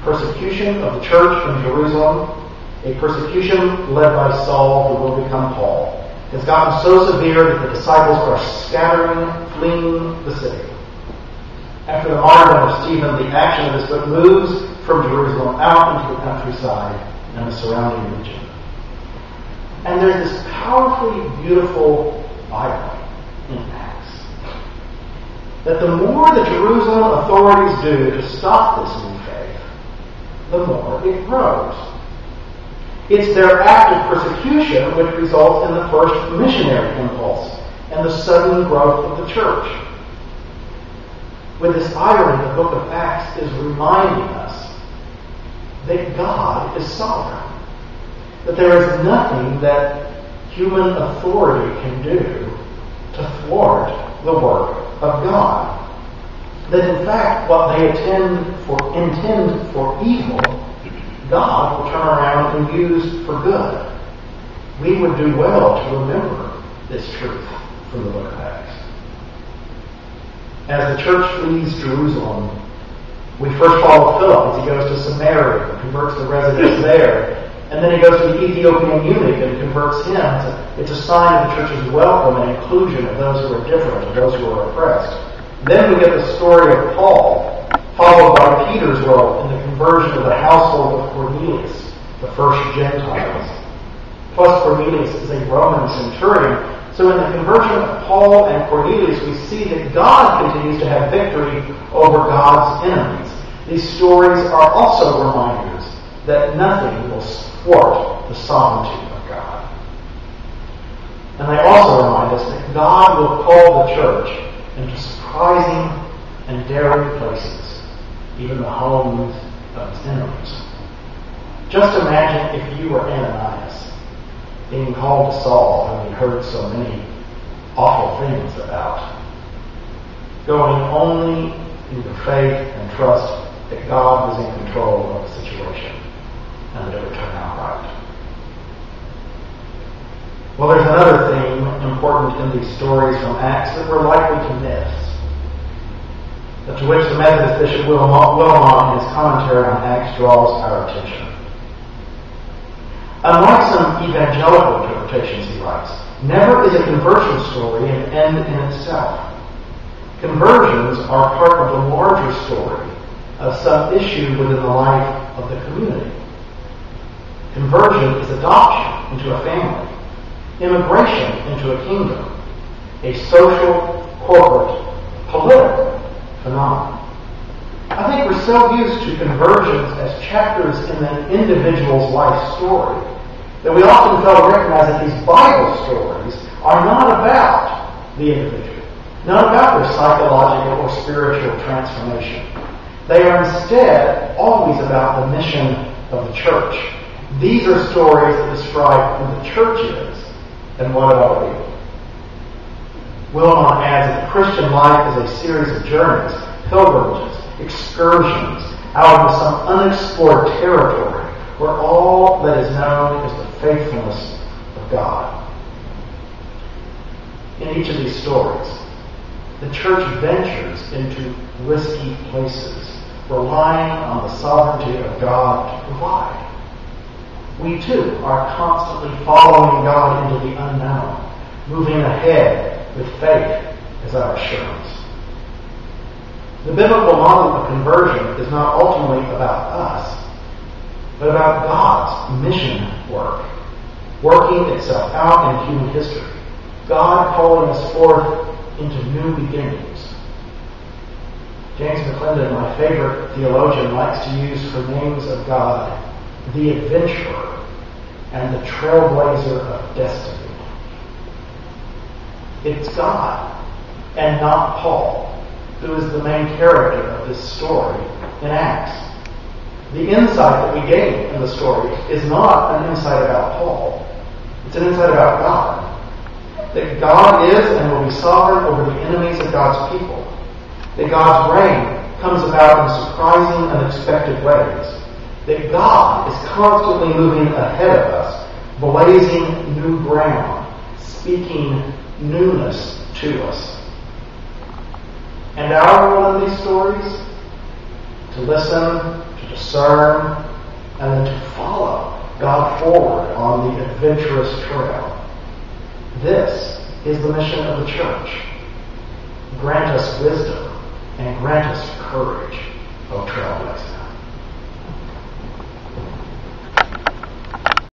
persecution of the church in Jerusalem, a persecution led by Saul, who will become Paul, has gotten so severe that the disciples are scattering, fleeing the city. After the martyrdom of Stephen, the action of this book moves from Jerusalem out into the countryside and the surrounding region. And there's this powerfully beautiful irony in Acts, that the more the Jerusalem authorities do to stop this new faith, the more it grows. It's their act of persecution which results in the first missionary impulse and the sudden growth of the church. With this irony, the book of Acts is reminding us that God is sovereign, that there is nothing that human authority can do to thwart the work of God. That in fact, what they intend for evil, God will turn around and use for good. We would do well to remember this truth from the book of Acts. As the church flees Jerusalem, we first follow Philip as he goes to Samaria and converts the residents there. And then he goes to the Ethiopian eunuch and converts him. It's a sign of the church's welcome and inclusion of those who are different, of those who are oppressed. Then we get the story of Paul, followed by Peter's role in the conversion of the household of Cornelius, the first Gentiles. Plus Cornelius is a Roman centurion. So in the conversion of Paul and Cornelius, we see that God continues to have victory over God's enemies. These stories are also reminders that nothing will thwart the sovereignty of God. And they also remind us that God will call the church into surprising and daring places, even the homes of its enemies. Just imagine if you were Ananias, being called to Saul, whom he heard so many awful things about, going only in the faith and trust that God was in control of the situation and that it would turn out right. Well, there's another theme important in these stories from Acts that we're likely to miss, but to which the Methodist Bishop Wilmot in his commentary on Acts draws our attention. Unlike some evangelical interpretations, he writes, never is a conversion story an end in itself. Conversions are part of the larger story of some issue within the life of the community. Conversion is adoption into a family, immigration into a kingdom, a social, corporate, political phenomenon. I think we're so used to conversions as chapters in an individual's life story that we often fail to recognize that these Bible stories are not about the individual, not about their psychological or spiritual transformation. They are instead always about the mission of the church. These are stories that describe who the church is and what it ought to be. Wilmot adds that the Christian life is a series of journeys, pilgrimages, excursions out into some unexplored territory where all that is known is the faithfulness of God. In each of these stories, the church ventures into risky places, relying on the sovereignty of God to provide. We too are constantly following God into the unknown, moving ahead with faith as our assurance. The biblical model of conversion is not ultimately about us, but about God's mission work, working itself out in human history. God calling us forth into new beginnings. James McClendon, my favorite theologian, likes to use for names of God the adventurer and the trailblazer of destiny. It's God and not Paul who is the main character of this story in Acts. The insight that we gain in the story is not an insight about Paul. It's an insight about God. That God is and will be sovereign over the enemies of God's people. That God's reign comes about in surprising, unexpected ways. That God is constantly moving ahead of us, blazing new ground, speaking newness to us. And our role in these stories? To listen, to discern, and then to follow God forward on the adventurous trail. This is the mission of the church. Grant us wisdom and grant us courage.